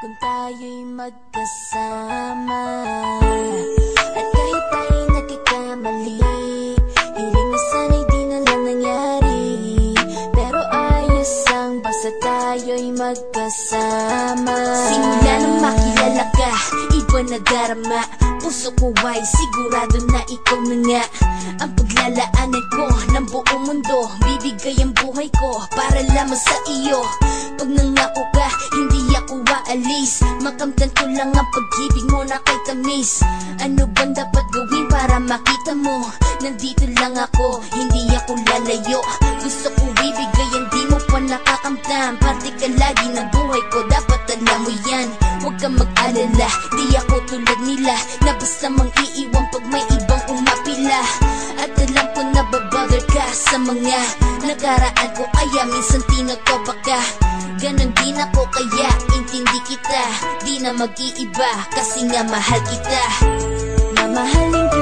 kung tayo'y magkasama. At kahit tayo'y nagkakamali, hiling na sana'y di na lang nangyari. Pero ayos ang basta tayo'y magkasama. Simula nang makilala ka, iba na darama. Puso ko ay sigurado na ikaw na nga ang paglalaanan ko ng buong mundo. Bibigay ang buhay ko para lamang sa iyo. Pag nangako ka, hindi ako aalis. Makamtan ko lang ang pag-ibig mo na kay tamis. Ano bang dapat gawin para makita mo? Nandito lang ako, hindi ako lalayo. Gusto ko ibigay ang di mo pa nakakamtan. Parte ka lagi ng buhay ko, dapat alam mo yan. Huwag kang mag-alala, di ako tulad nila na basta mang iiwan pag may ibang umapila. At alam ko na babother ka sa mga nakaraan ko, kaya minsan tinotopa ka. Ganon din ako kaya intindi kita. Di na mag-iiba kasi nga mahal kita. Mamahalin kita